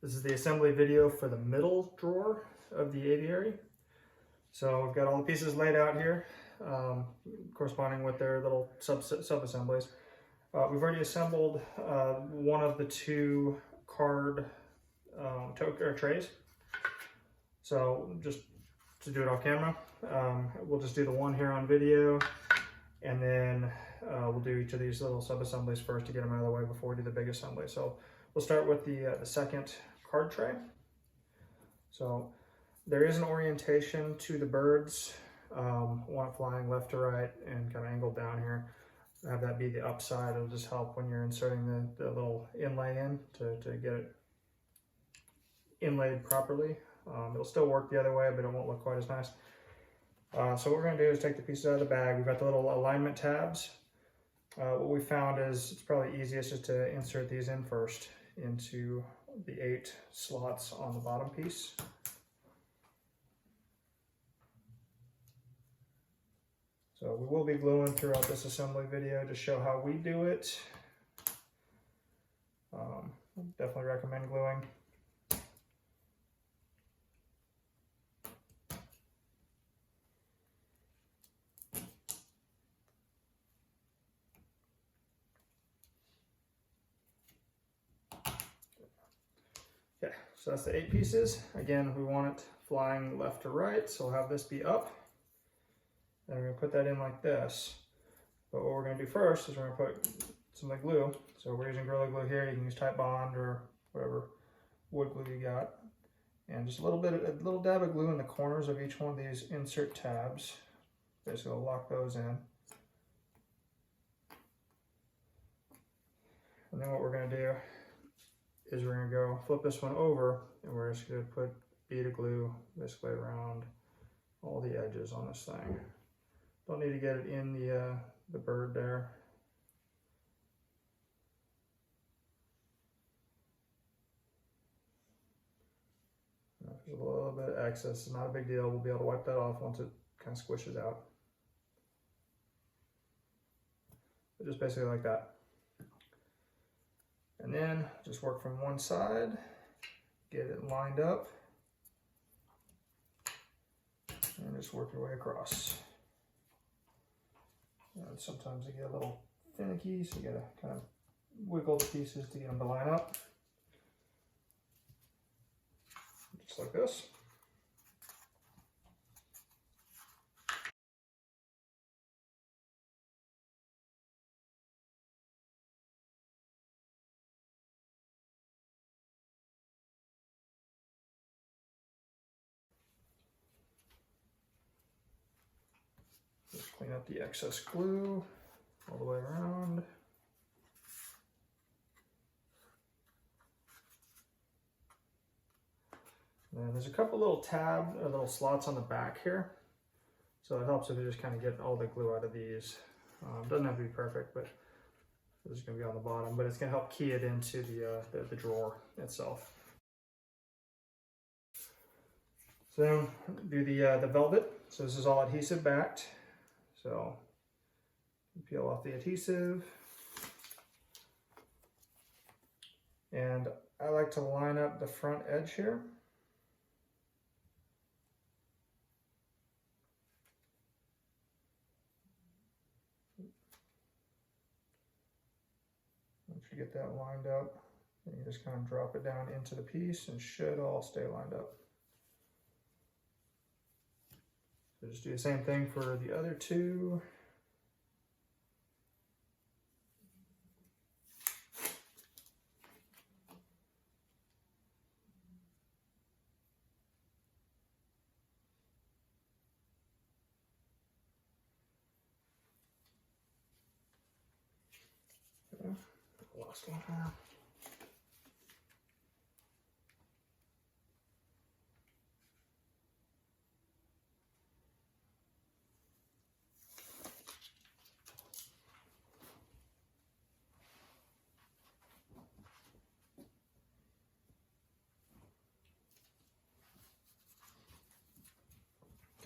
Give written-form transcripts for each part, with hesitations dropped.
This is the assembly video for the middle drawer of the Aviary. So we've got all the pieces laid out here, corresponding with their little sub-assemblies. We've already assembled one of the two card trays. So just to do it off camera, we'll just do the one here on video, and then we'll do each of these little sub-assemblies first to get them out of the way before we do the big assembly. So we'll start with the second card tray. So there is an orientation to the birds, one flying left to right and kind of angled down here. Have that be the upside. It'll just help when you're inserting the little inlay in to get it inlaid properly. It'll still work the other way, but it won't look quite as nice. So what we're going to do is take the pieces out of the bag. We've got the little alignment tabs. What we found is it's probably easiest just to insert these in first into the 8 slots on the bottom piece. So we will be gluing throughout this assembly video to show how we do it. Definitely recommend gluing. Okay, so that's the 8 pieces. Again, we want it flying left to right, so we'll have this be up. Then we're going to put that in like this. But what we're going to do first is we're going to put some glue. So we're using Gorilla Glue here. You can use Type Bond or whatever wood glue you got. And just a little dab of glue in the corners of each one of these insert tabs. Basically, we'll lock those in. And then what we're going to do is we're going to go flip this one over, and we're just going to put a bead of glue basically around all the edges on this thing. Don't need to get it in the bird there. There's a little bit of excess. It's not a big deal. We'll be able to wipe that off once it kind of squishes out. But just basically like that. And then just work from one side, get it lined up, and just work your way across. And sometimes they get a little finicky, so you gotta kind of wiggle the pieces to get them to line up. Just like this. Just clean up the excess glue all the way around. And there's a couple little little slots on the back here. So it helps if you just kind of get all the glue out of these. Doesn't have to be perfect, but this is going to be on the bottom, but it's going to help key it into the drawer itself. So then do the velvet. So this is all adhesive backed. So peel off the adhesive. And I like to line up the front edge here. Once you get that lined up, then you just kind of drop it down into the piece and should all stay lined up. So just do the same thing for the other two. Okay. Last one here.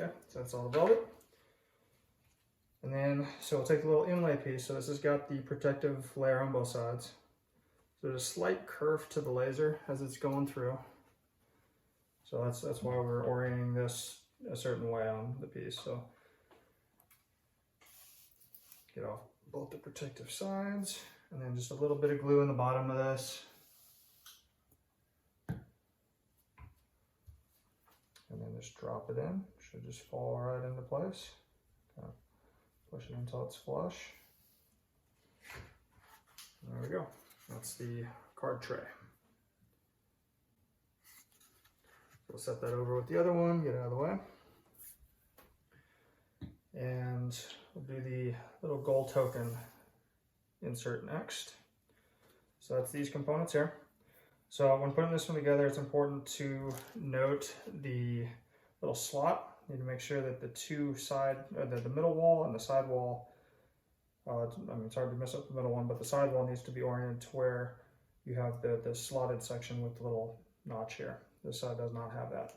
Okay, so that's all the velvet. And then, so we'll take the little inlay piece. So this has got the protective layer on both sides. So there's a slight curve to the laser as it's going through. So that's why we're orienting this a certain way on the piece. So get off both the protective sides, and then just a little bit of glue in the bottom of this. And then just drop it in. Should just fall right into place. Kind of push it until it's flush. There we go. That's the card tray. We'll set that over with the other one, get out of the way. And we'll do the little gold token insert next. So that's these components here. So when putting this one together, it's important to note the little slot. You need to make sure that the the middle wall and the side wall, I mean, it's hard to mess up the middle one, but the side wall needs to be oriented to where you have the slotted section with the little notch here. This side does not have that.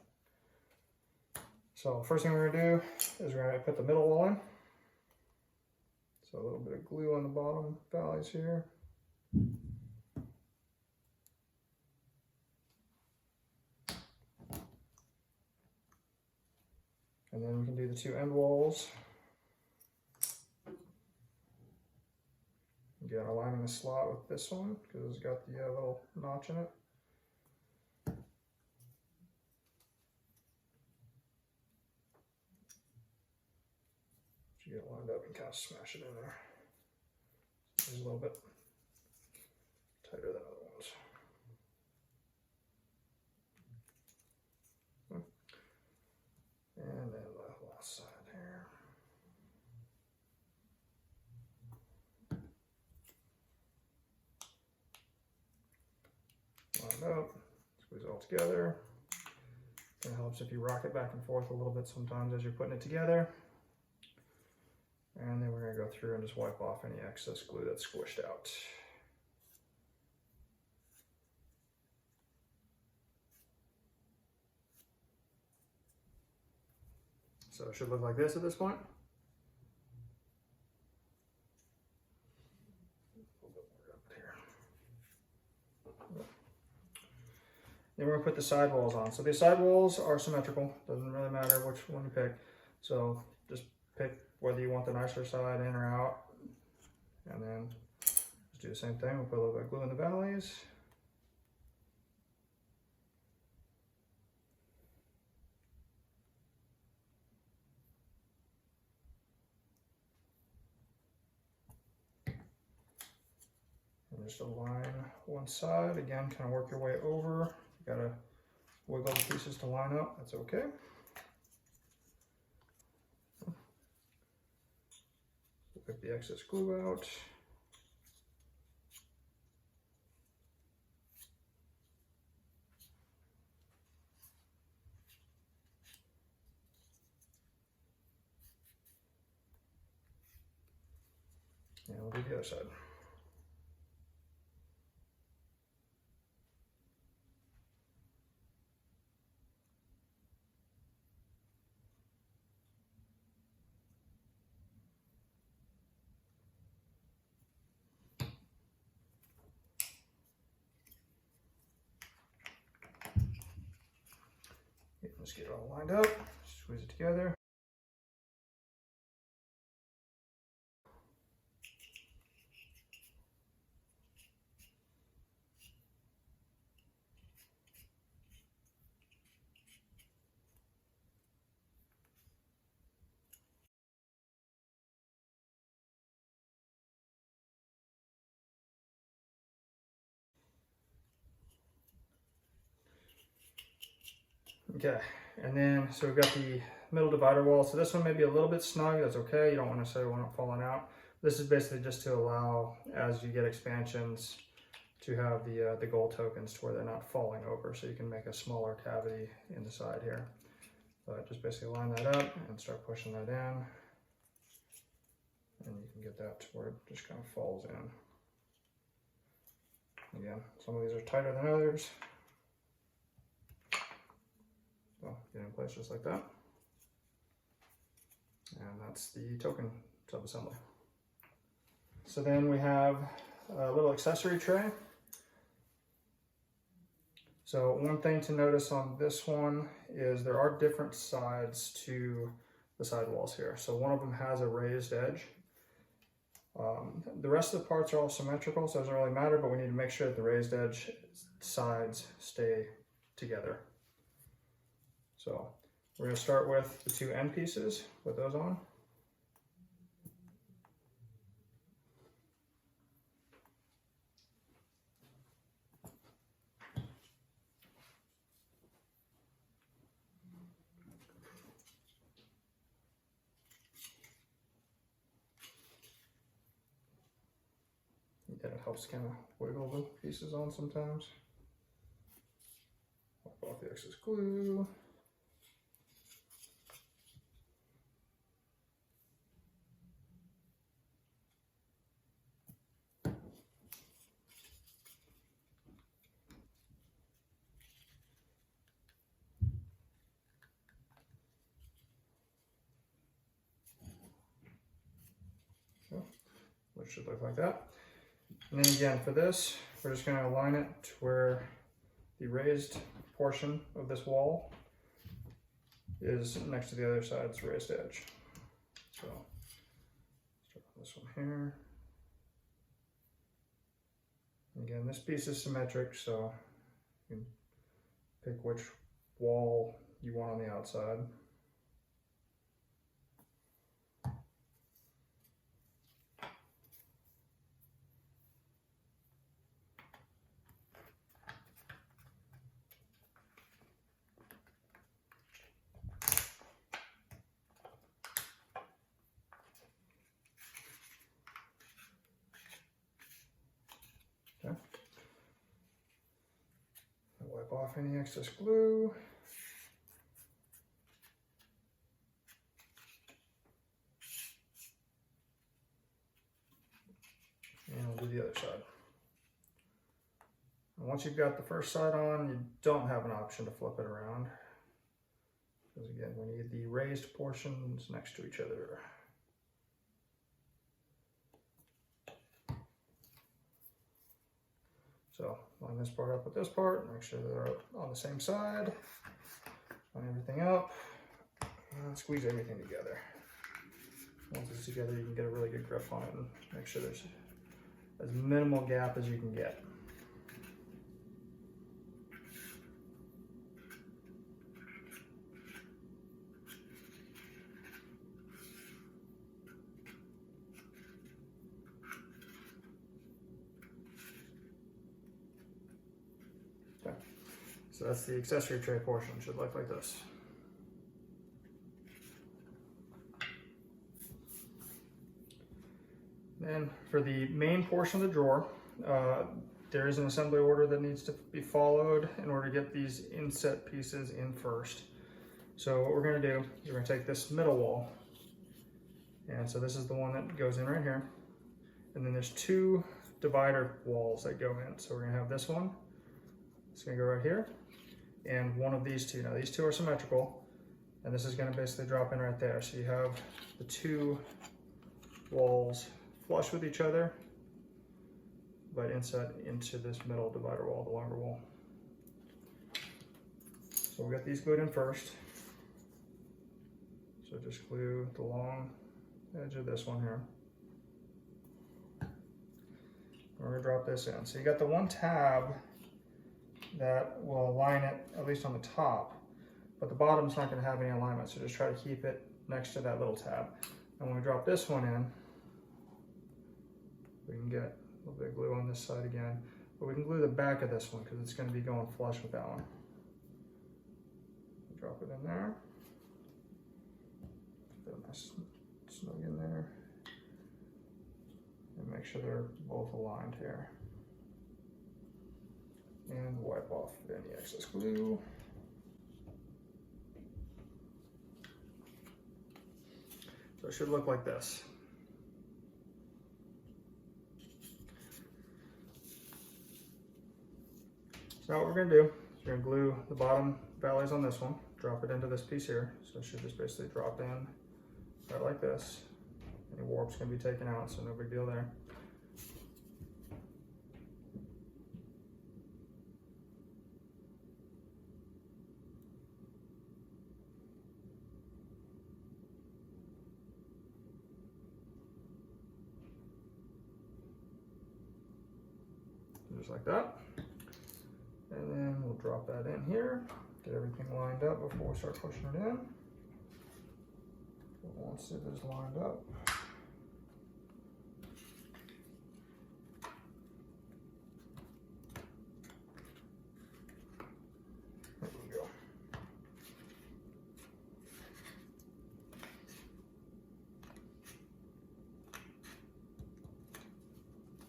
So first thing we're gonna do is we're gonna put the middle wall in. So a little bit of glue on the bottom valleys here. And then we can do the two end walls. Again, aligning the slot with this one because it's got the little notch in it. So you get it lined up and kind of smash it in there. It's a little bit tighter than other ones. And then the last side here. Line up, squeeze it all together. It helps if you rock it back and forth a little bit sometimes as you're putting it together. And then we're going to go through and just wipe off any excess glue that's squished out. So it should look like this at this point. Then we're going to put the sidewalls on. So the sidewalls are symmetrical. Doesn't really matter which one you pick. So just pick whether you want the nicer side in or out. And then just do the same thing. We'll put a little bit of glue in the valleys. And just align one side. Again, kind of work your way over. You gotta wiggle the pieces to line up. That's okay. Pick the excess glue out. And we'll do the other side. Just get it all lined up, squeeze it together. Okay, and then so we've got the middle divider wall. So this one may be a little bit snug. That's okay. You don't necessarily want it falling out. This is basically just to allow, as you get expansions, to have the gold tokens to where they're not falling over. So you can make a smaller cavity in the side here. But just basically line that up and start pushing that in. And you can get that to where it just kind of falls in. Again, some of these are tighter than others. So get in place just like that. And that's the token subassembly. So then we have a little accessory tray. So one thing to notice on this one is there are different sides to the sidewalls here. So one of them has a raised edge. The rest of the parts are all symmetrical, so it doesn't really matter, but we need to make sure that the raised edge sides stay together. So we're going to start with the two end pieces, put those on. And it helps kind of wiggle the pieces on sometimes. Wipe off the excess glue. So, which should look like that. And then again, for this, we're just going to align it to where the raised portion of this wall is next to the other side's raised edge. So, start on this one here. And again, this piece is symmetric, so you can pick which wall you want on the outside. Okay. Wipe off any excess glue. And we'll do the other side. And once you've got the first side on, you don't have an option to flip it around. Because again, we need the raised portions next to each other. So line this part up with this part, make sure they're on the same side. Line everything up, and squeeze everything together. Once it's together, you can get a really good grip on it and make sure there's as minimal gap as you can get. Okay. So that's the accessory tray portion. It should look like this. Then for the main portion of the drawer, there is an assembly order that needs to be followed in order to get these inset pieces in first. So what we're going to do is we're going to take this middle wall, and so this is the one that goes in right here, and then there's two divider walls that go in. So we're going to have this one, it's going to go right here, and one of these two. Now these two are symmetrical, and this is going to basically drop in right there. So you have the two walls flush with each other, but inset into this middle divider wall, the longer wall. So we'll get these glued in first. So just glue the long edge of this one here. We're gonna drop this in. So you got the one tab that will align it, at least on the top, but the bottom's not gonna have any alignment, so just try to keep it next to that little tab. And when we drop this one in, we can get a little bit of glue on this side again, but we can glue the back of this one because it's going to be going flush with that one. Drop it in there. Put a nice snug in there. And make sure they're both aligned here. And wipe off any excess glue. So it should look like this. So now what we're going to do is we're going to glue the bottom valleys on this one, drop it into this piece here. So it should just basically drop in right like this. Any warp's going to be taken out, so no big deal there. like that. And then we'll drop that in here, get everything lined up before we start pushing it in. Once it is lined up, there we go.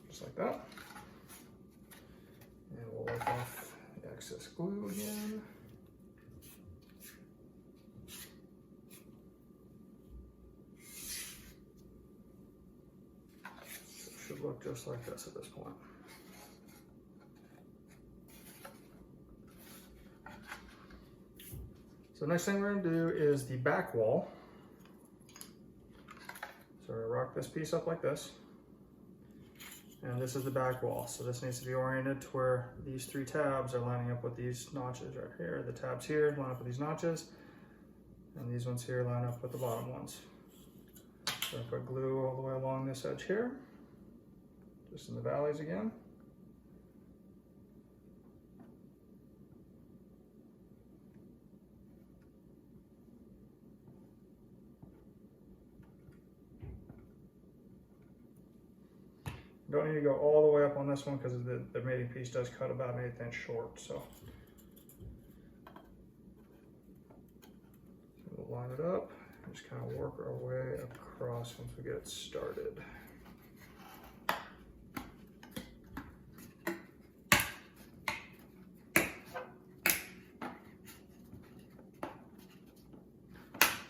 Just like that. And we'll wipe off the excess glue again. Should look just like this at this point. So next thing we're going to do is the back wall. So we're going to rock this piece up like this. And this is the back wall. So this needs to be oriented to where these 3 tabs are lining up with these notches right here. The tabs here line up with these notches. And these ones here line up with the bottom ones. So I put glue all the way along this edge here. Just in the valleys again. Don't need to go all the way up on this one because the mating piece does cut about an 1/8 inch short. So we'll line it up and just kind of work our way across once we get it started.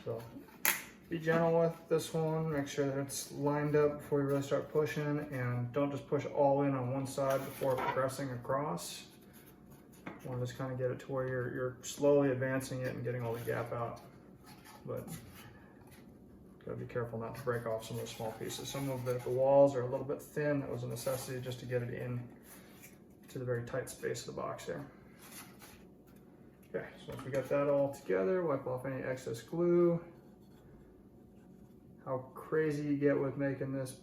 So be gentle with this one, make sure that it's lined up before you really start pushing, and don't just push all in on one side before progressing across. You want to just kind of get it to where you're slowly advancing it and getting all the gap out. But gotta be careful not to break off some of the small pieces. Some of the walls are a little bit thin. That was a necessity just to get it in to the very tight space of the box there. Okay, so once we got that all together, wipe off any excess glue. How crazy you get with making this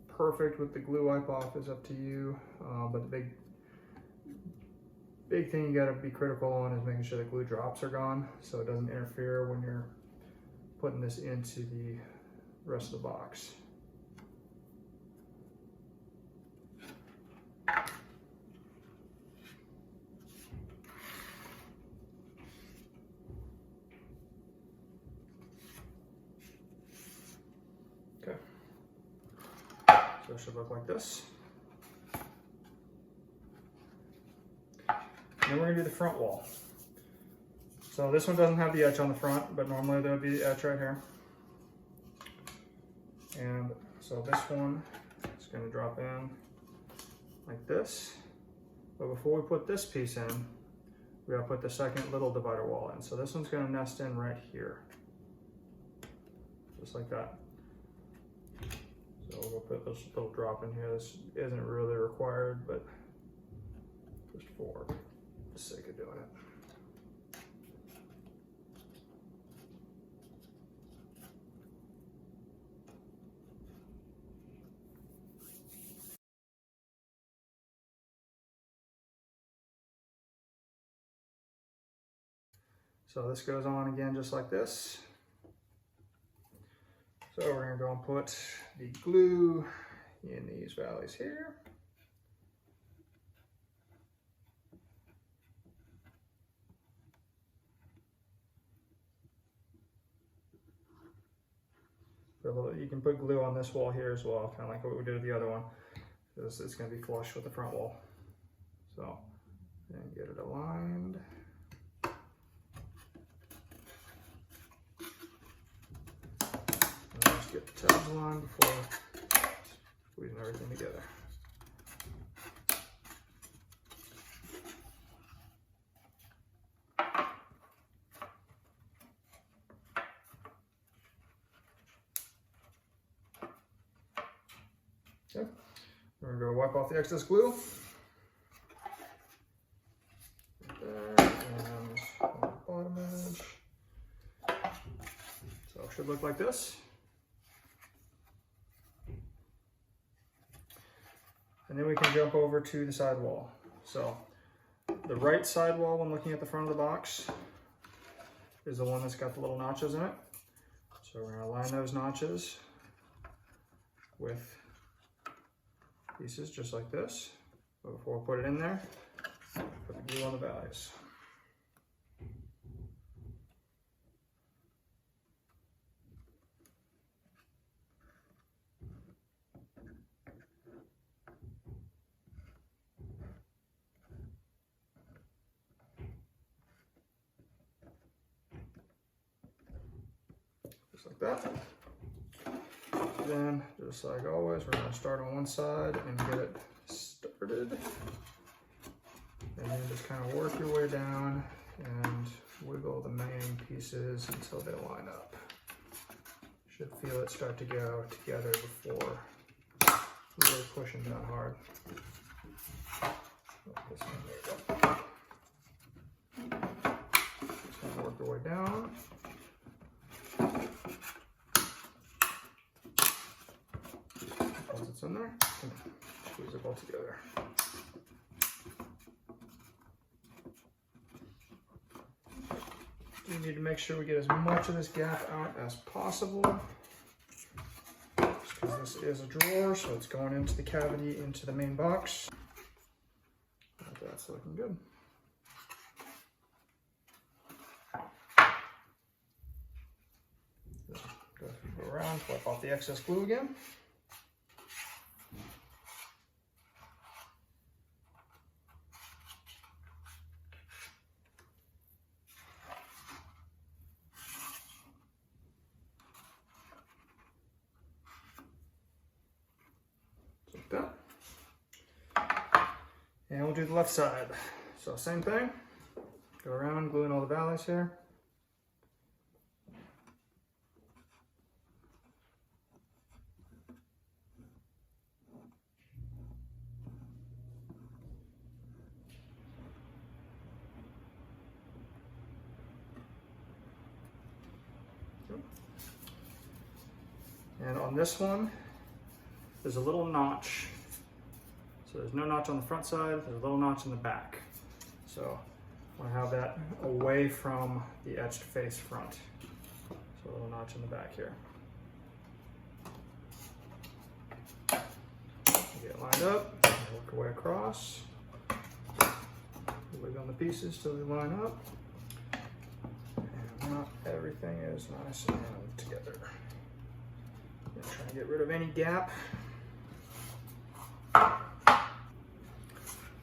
perfect with the glue wipe off is up to you. But the big thing you gotta be critical on is making sure the glue drops are gone so it doesn't interfere when you're putting this into the rest of the box. Okay, so it should look like this. Then we're gonna do the front wall. So this one doesn't have the etch on the front, but normally there would be the etch right here. And so this one is gonna drop in like this. But before we put this piece in, we gotta put the second little divider wall in. So this one's gonna nest in right here. Just like that. So we'll put this little drop in here. This isn't really required, but just for the sake of doing it. So this goes on again just like this. So we're gonna go and put the glue in these valleys here. You can put glue on this wall here as well, kind of like what we did with the other one. It's gonna be flush with the front wall. So, and get it aligned. Get the tabs aligned before squeezing everything together. Okay, we're gonna go wipe off the excess glue. Right there, and on the bottom edge. So it should look like this. And then we can jump over to the side wall. So the right side wall, when looking at the front of the box, is the one that's got the little notches in it. So we're going to align those notches with pieces just like this. But before we put it in there, put the glue on the valleys. Just like that. Then, just like always, we're going to start on one side and get it started. And then just kind of work your way down and wiggle the main pieces until they line up. Should feel it start to go together before really pushing down hard. This one, there you go. Just kind of work your way down. Once it's in there, squeeze it all together. We need to make sure we get as much of this gap out as possible. Just because this is a drawer, so it's going into the cavity, into the main box. That's looking good. Go around, wipe off the excess glue again. That. And we'll do the left side. So same thing, go around, glue in all the valleys here. And on this one, there's a little notch. So there's no notch on the front side, there's a little notch in the back. So I want to have that away from the etched face front. So a little notch in the back here. Get it lined up, work your way across. Wiggle on the pieces till they line up. And not everything is nice and together. Trying to get rid of any gap.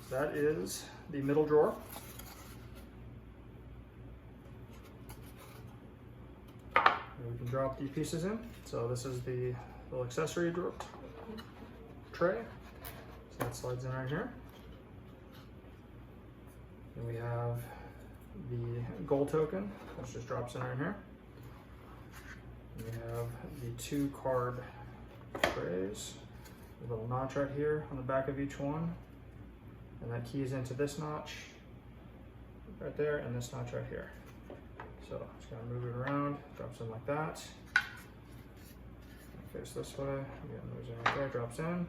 That is the middle drawer. And we can drop the pieces in. So this is the little accessory drawer tray. So that slides in right here. And we have the gold token, which just drops in right here. We have the 2 card trays, a little notch right here on the back of each one, and that keys into this notch right there and this notch right here. So just gonna move it around, drops in like that. Face this way, again, moves in right there, drops in, and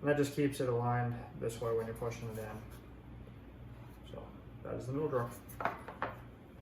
that just keeps it aligned this way when you're pushing it in. So that is the middle drawer.